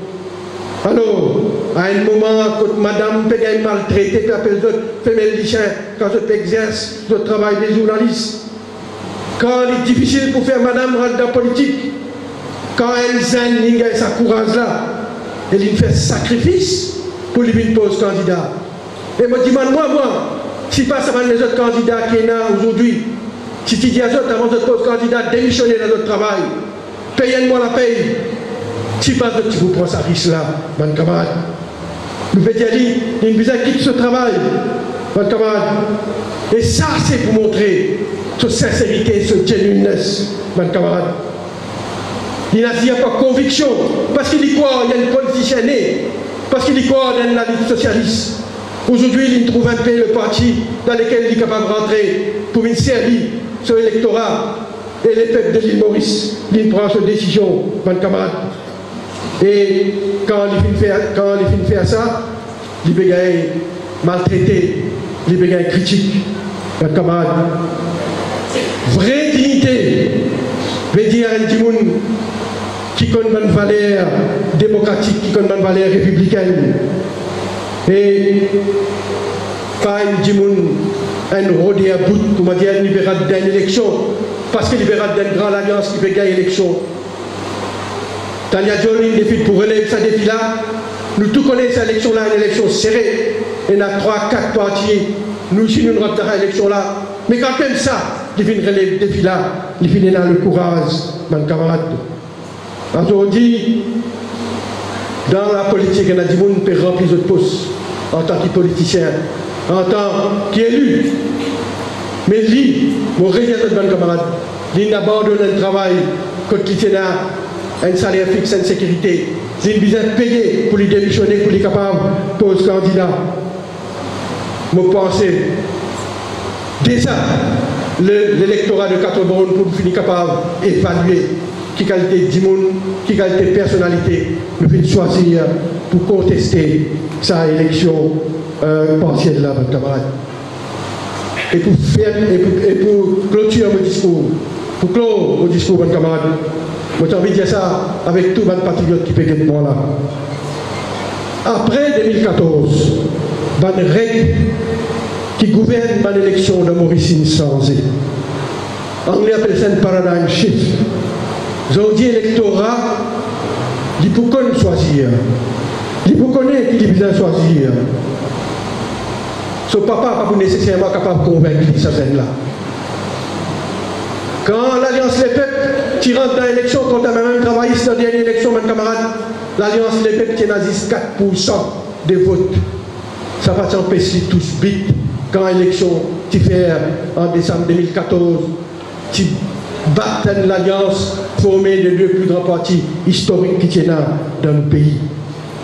Alors, à un moment, quand madame peut être maltraitée, puis appelle les autres femelles lichins, quand je exerce le travail des journalistes, quand il est difficile pour faire madame rentrer dans la politique, quand elle zène, sa courage-là, elle fait sacrifice pour lui poser candidat. Et me demande, moi, si pas ça les autres candidats qui sont là aujourd'hui, si tu dis à eux, avant de poser candidat, démissionner dans notre travail, payez-moi la paye. Si pas de tu vous prends ça risque-là, mon camarade. Nous pouvons dire, il nous a quitté ce travail, mon camarade. Et ça, c'est pour montrer cette sincérité, cette genuineness, mon camarade. Il n'a pas conviction, parce qu'il y croit, il y a une politicien né, parce qu'il y croit dans la vie socialiste. Aujourd'hui, il trouve un peu le parti dans lequel il est capable de rentrer pour une série sur l'électorat et les peuples de l'île Maurice. Il prend cette décision, mon camarade. Et quand il finit de faire ça, il peut maltraiter, il peut critique, mon camarade. vraie dignité, veut dire un timoun qui connaît une valeur démocratique, qui connaît une valeur républicaine. Et pas un timoun, un rodé à bout, comme dire, un libéral d'une élection, parce que libéral d'une grande alliance qui peut gagner l'élection. Tania Jolie, défi pour relever ce défi-là, nous tous connaissons cette élection-là, une élection serrée. Il y a 3-4 partis, nous aussi nous rentrons dans cette élection-là. Mais quand même ça, il vient relever le défi-là, il vient dans le courage, mon camarade. Aujourd'hui, dans la politique, il y a des gens qui peuvent remplir de postes en tant que politicien, en tant qu'élu. Mais lui, mon réel de mon camarade, il abandonne le travail quand il tient un salaire fixe, une sécurité. Il a besoin de payer pour lui démissionner, pour lui capable de poser candidat. Je pense déjà l'électorat de 4 bornes pour nous finir capable d'évaluer qui qualité de monde, qui qualité de personnalité nous finir choisir pour contester sa élection partielle là, mon camarade. Et pour faire et pour clôturer mon discours, pour clore mon discours, mon camarade, j'ai envie de dire ça avec tous les patriotes qui peuvent être moi là. Après 2014, il y a une règle qui gouverne l'élection de Maurice changé. On appelle ça un paradigme shift. Aujourd'hui, l'électorat, il peut choisir. Il peut connaître qu'il a besoin de choisir. Son papa n'est pas nécessairement capable de convaincre cette scène-là. Quand l'Alliance Les Peuples, qui rentre dans l'élection, quand on a même travaillé dans la dernière élection, mes camarades, l'Alliance Les Peuples qui a 4% des votes. Ça va t'empêcher tous vite quand l'élection tu fais en décembre 2014, tu battes l'Alliance formée des 2 plus grands partis historiques qui tiennent dans le pays.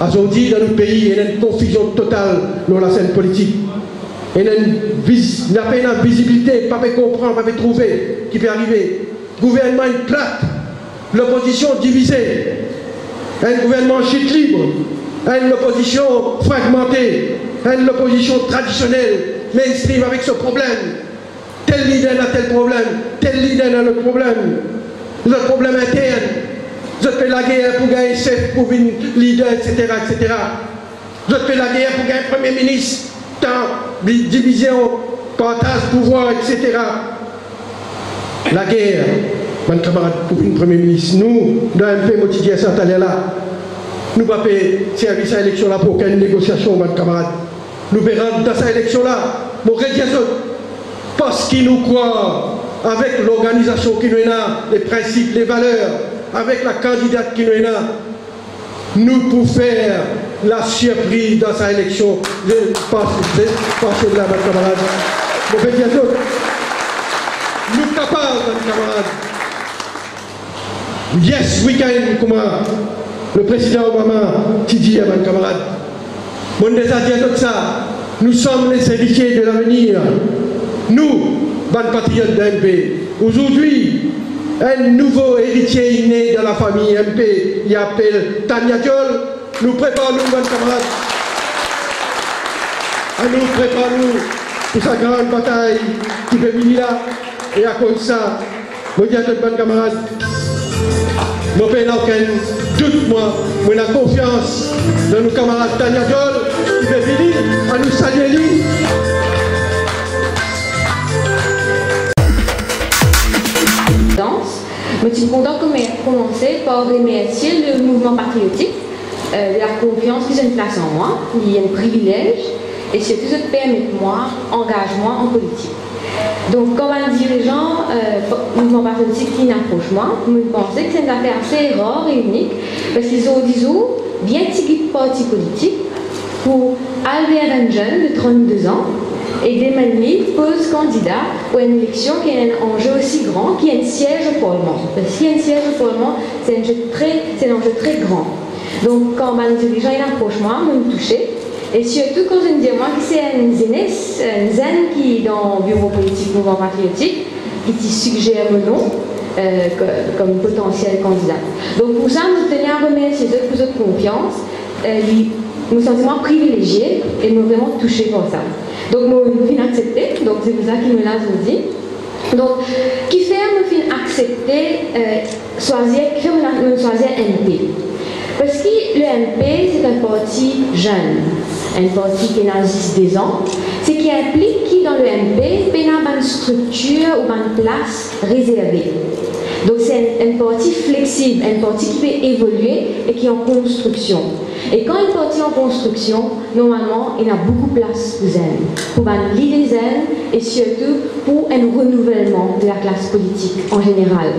Aujourd'hui, dans le pays, il y a une confusion totale dans la scène politique. Il n'y a pas une visibilité, pas de comprendre, pas de trouver qui peut arriver. Gouvernement est plate, l'opposition divisée, un gouvernement chute libre, une opposition fragmentée, une opposition traditionnelle, mainstream avec ce problème. Tel leader a tel problème, tel leader a le problème. Le problème interne, je fais la guerre pour gagner chef, pour une leader, etc., etc. Je fais la guerre pour gagner premier ministre. Division, partage, pouvoir, etc. La guerre, mon camarade, pour une premier ministre, nous, dans un pays quotidien, ça là, nous ne pouvons pas payer service à l'élection là pour aucune négociation, mon camarade. Nous verrons dans cette élection-là, mon parce qu'ils nous croient, avec l'organisation qui nous est là, les principes, les valeurs, avec la candidate qui nous est là, nous pouvons faire la surprise dans sa élection. Je pense que là, mon camarade. Mon petit autre, nous sommes capables, mon camarade. Yes, we can, comme le président Obama qui dit à mon camarade. Mon désir de ça, nous sommes les héritiers de l'avenir. Nous, bonnes patriotes d'MP, aujourd'hui, un nouveau héritier est né dans la famille MP, il appelle Tania Diol. Nous préparons, nos camarades. Nous préparons pour sa grande bataille qui peut venir là. Et à cause de ça, je dis à tous les camarades, je n'ai aucun doute, moi, je ai confiance dans nos camarades Tania Diol qui peut venir à nous saluer. Je suis content de commencer par remercier le mouvement patriotique, la confiance qu'ils ont place en moi, il y a un privilège, et surtout ça permet moi engagement en politique. Donc, comme un dirigeant mouvement patriotique qui n'approche moi, je pensais que c'est une affaire assez rare et unique, parce qu'ils ont dit bien petit parti politique pour Albert un jeune de 32 ans, et des manies posent candidat pour une élection qui a un enjeu aussi grand, qui a un siège au Parlement. Parce qu'il y a un siège au Parlement, c'est un enjeu très grand. Donc, quand un dirigeant approche moi, me toucher, et surtout quand je me dis moi que c'est un zen qui est dans le bureau politique mouvement patriotique, qui suggère mon nom comme potentiel candidat. Donc, pour ça, nous tenions à remercier eux pour votre confiance, nous sentiment privilégiés et nous vraiment touchés pour ça. Donc, moi, je viens accepter, donc c'est pour ça qu'il me l'a dit. Donc, qui fait me accepter choisir MP? Parce que le MP, c'est un parti jeune, un parti qui a 10 ans, ce qui implique que dans le MP, il y a une structure ou une place réservée. Donc c'est un parti flexible, un parti qui peut évoluer et qui est en construction. Et quand un parti est en construction, normalement, il y a beaucoup de place pour elles, pour une leader et surtout pour un renouvellement de la classe politique en général.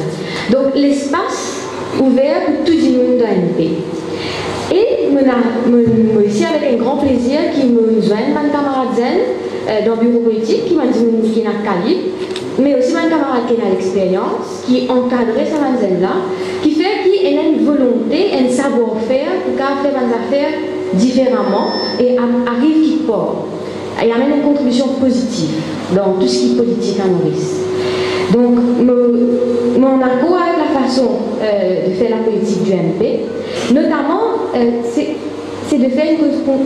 Donc l'espace ouvert pour tout le monde dans l'NP. Et moi aussi, avec un grand plaisir, qui me joignent mes camarades dans le bureau politique, qui m'a dit qu'il y a un calibre, mais aussi mes camarades qui ont l'expérience, qui encadrent ces manzelles-là, qui fait qu'il y a une volonté, un savoir-faire pour faire des affaires différemment et arrive qui part. Il y a même une contribution positive dans tout ce qui est politique à Maurice. Donc, mon accord avec la façon de faire la politique du MP, notamment, c'est de faire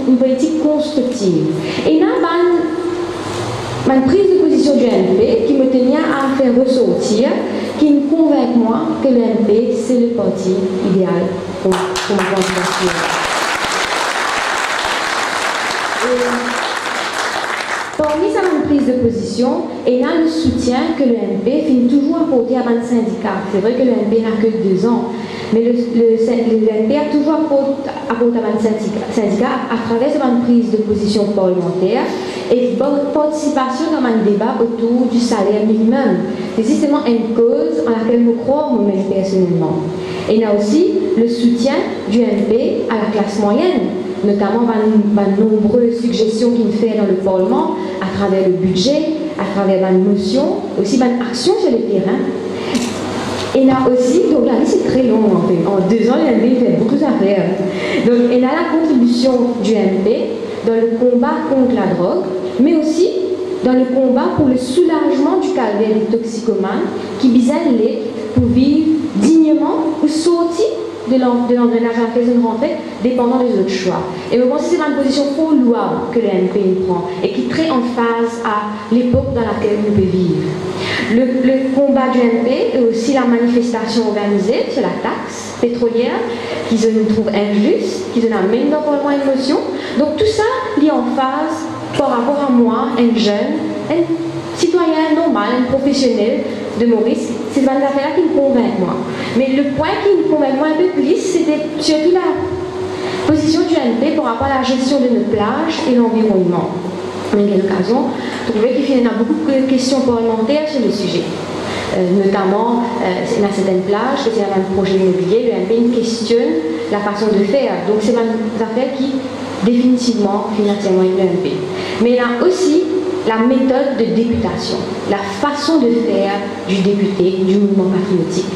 une politique constructive. Et il y a une prise de position du MP qui me tenait à faire ressortir, qui me convainc moi que le MP, c'est le parti idéal pour ma candidature. Parmi sa prise de position, il y a le soutien que le MP finit toujours apporter à un syndicat. C'est vrai que le MP n'a que 2 ans, mais le MP a toujours apporté à un syndicat à travers sa prise de position parlementaire et participation dans un débat autour du salaire minimum. C'est justement une cause en laquelle je crois moi-même personnellement. Et il y a aussi le soutien du MP à la classe moyenne, notamment par de nombreuses suggestions qu'il fait dans le Parlement, à travers le budget, à travers une motion, aussi une action sur le terrain. Et il y a aussi, donc la liste est très longue en fait, en 2 ans, le MP fait beaucoup d'affaires. Donc il y a la contribution du MP dans le combat contre la drogue, mais aussi dans le combat pour le soulagement du calvaire des toxicomanes qui bisent les pour vivre dignement ou sortir de l'engrenage à laquelle ils rentraient, dépendant des autres choix. Et je pense que c'est une position fort louable que le MP prend et qui est très en phase à l'époque dans laquelle nous pouvons vivre. Le combat du MP est aussi la manifestation organisée sur la taxe pétrolière, qui se trouve injuste, qui se amène dans le émotion. Donc tout ça est en phase par rapport à moi, un jeune, un citoyen normal, un professionnel de Maurice. C'est une affaire qui me convainc moi. Mais le point qui me convainc moi un peu plus, c'était surtout la position du MP par rapport à la gestion de nos plages et l'environnement. On a eu l'occasion de trouver qu'il y a beaucoup de questions parlementaires sur le sujet. Notamment, il y a certaines plages, c'est un projet immobilier, le MP questionne la façon de faire. Donc c'est une affaire qui, définitivement, financièrement, est le MP. Mais il y a aussi la méthode de députation, la façon de faire du député, du mouvement patriotique.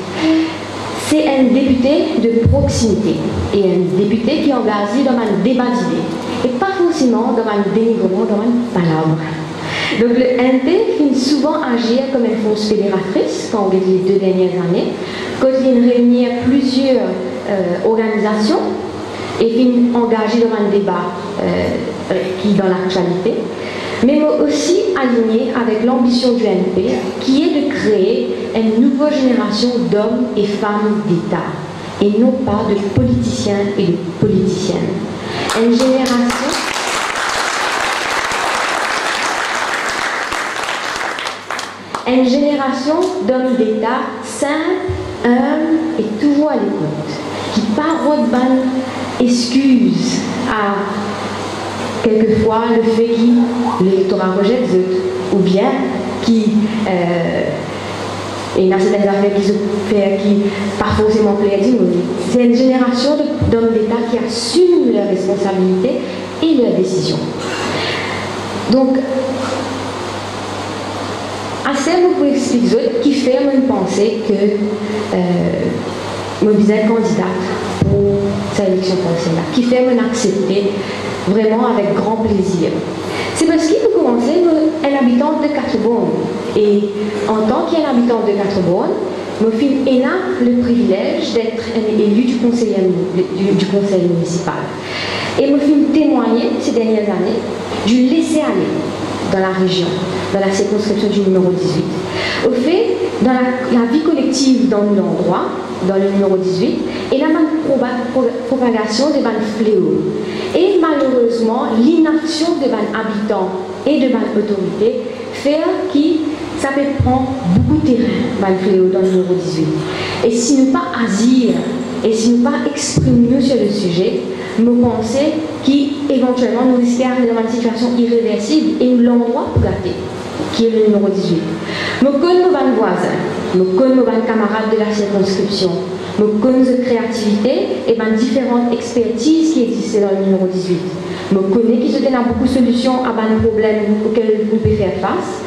C'est un député de proximité et un député qui est engagé dans un débat d'idées et pas forcément dans un dénigrement, dans une palabre. Donc le MP finit souvent agir comme une force fédératrice quand on regarde les 2 dernières années, quand il réunit plusieurs organisations et finit engagé dans un débat qui est dans l'actualité, mais aussi aligné avec l'ambition du MP qui est de créer une nouvelle génération d'hommes et femmes d'État et non pas de politiciens et de politiciennes. Une génération d'hommes d'État simples, humbles et toujours à l'écoute, qui par bonne excuse à quelquefois le fait que l'électorat rejette les autres, ou bien qui et il y a certaines affaires qui pas forcément plaisent. C'est une génération d'hommes d'État qui assument leurs responsabilités et leurs décisions. Donc, assez beaucoup explique qui fait me penser que je suis candidate pour cette élection présidentielle, qui fait m'accepter vraiment avec grand plaisir. C'est parce qu'il faut commencer un habitant de 4 bornes. Et en tant qu'habitant de 4 bornes, mon film a le privilège d'être un élu du conseil municipal. Et mon film témoigné ces dernières années du laisser-aller dans la région, dans la circonscription du numéro 18. Au fait, dans la vie collective dans l'endroit, dans le numéro 18, et la propagation des fléaux. Et malheureusement, l'inaction des habitants et de autorités fait que ça peut prendre beaucoup de terrain, fléau dans le numéro 18. Et si nous pas agir, et si nous pas exprimer sur le sujet, nous pensons qu'éventuellement nous risquons dans une situation irréversible et nous l'endroit pour gâter, qui est le numéro 18. Nous connaissons nos voisins, nous connaissons nos camarades de la circonscription, nous connaissons notre créativité et différentes expertises qui existent dans le numéro 18. Nous connaissons qu'ils ont beaucoup de solutions à des problèmes auxquels nous pouvons faire face.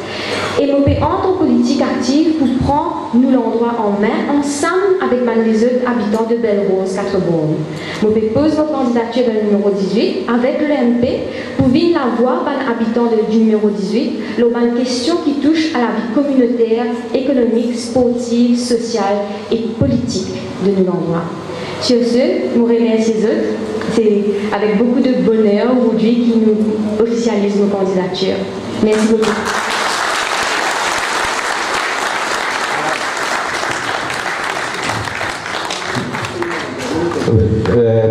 Et nous pouvons entrer en politique active pour prendre nous l'endroit en main, ensemble avec les autres habitants de Belle-Rose, 4 bornes. Nous pouvons poser notre candidature dans le numéro 18 avec le MP pour venir la voir par les habitants du numéro 18, lors d'une question qui touche à la vie communautaire, économique, sportive, sociale et politique de nous l'endroit. Sur ce, nous remercions les autres. C'est avec beaucoup de bonheur aujourd'hui qu'ils nous officialisent nos candidatures. Merci beaucoup.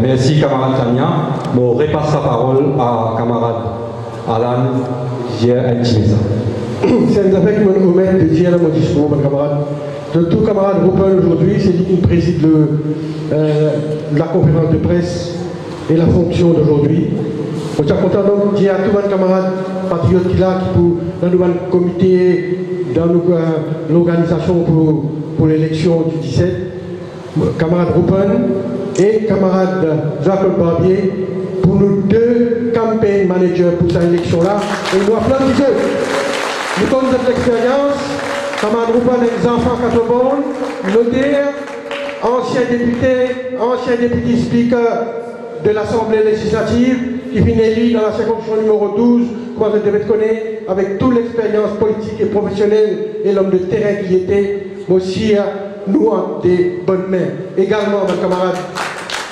Merci camarade Tania. Bon, on repasse la parole à camarade Alan Gier-Antimisa. C'est avec mon moment de dire à mon discours, mon camarade. Tout camarade Rupen aujourd'hui, c'est lui qui préside la conférence de presse et la fonction d'aujourd'hui. On est content donc de dire à tous mes camarades patriotes qui là, qui dans le comité, dans l'organisation pour l'élection du 17, camarade Rupen et camarade Jacob Barbier, pour nous deux campaign managers pour cette élection-là. Et nous applaudissons. Nous avons cette expérience. Camarade Rupen est des enfants 4 bornes, notaire, ancien député speaker de l'Assemblée législative, qui finit élu dans la circonscription numéro 12, comme je devais connaître, avec toute l'expérience politique et professionnelle et l'homme de terrain qu'il était, mais aussi nous en des bonnes mains. Également, mes camarades,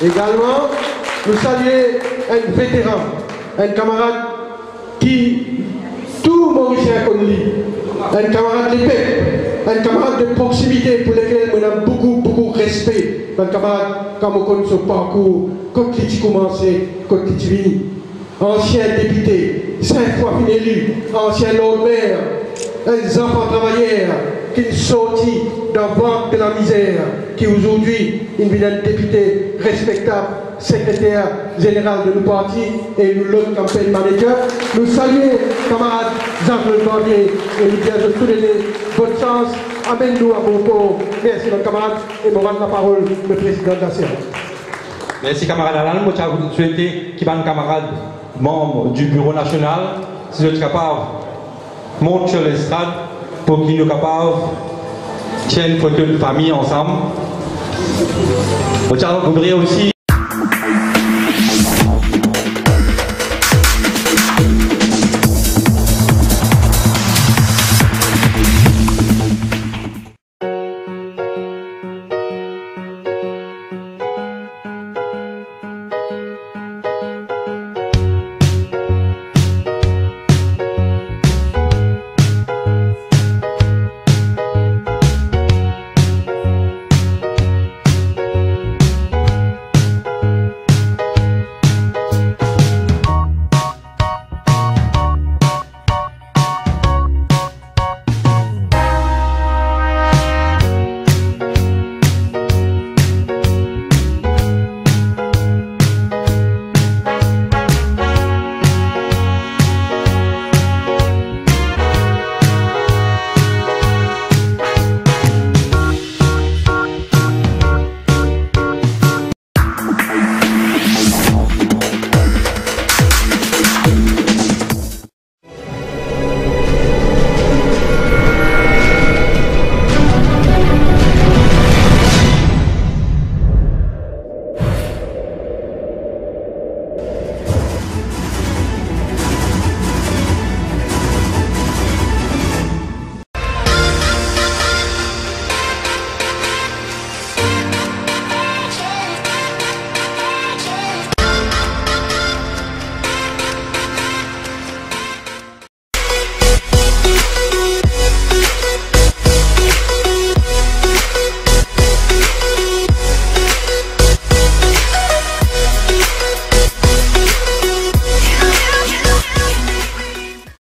nous saluons un vétéran, un camarade qui, tout Mauricien connaît lui, un camarade d'épée, un camarade de proximité pour lequel on a beaucoup de respect, un camarade comme on connaît son parcours, quand il a commencé, quand il est fini, ancien député, 5 fois fini élu, ancien lord maire, un enfant travailleur qui est sorti d'un ventre de la misère, qui aujourd'hui est un député respectable, secrétaire général de nos partis et nous l'autre campagne manager. Nous saluons camarade Jean-Claude Barbier et nous disons tous les bonne chance. Amène-nous à bon port. Merci notre camarade et nous rendons la parole le président de la séance. Merci camarade Alan. Je souhaite qu'il y ait un camarade membre du bureau national, si vous êtes capable, monte sur l'estrade pour qu'il nous capable tienne une photo de famille ensemble. Vous voudriez aussi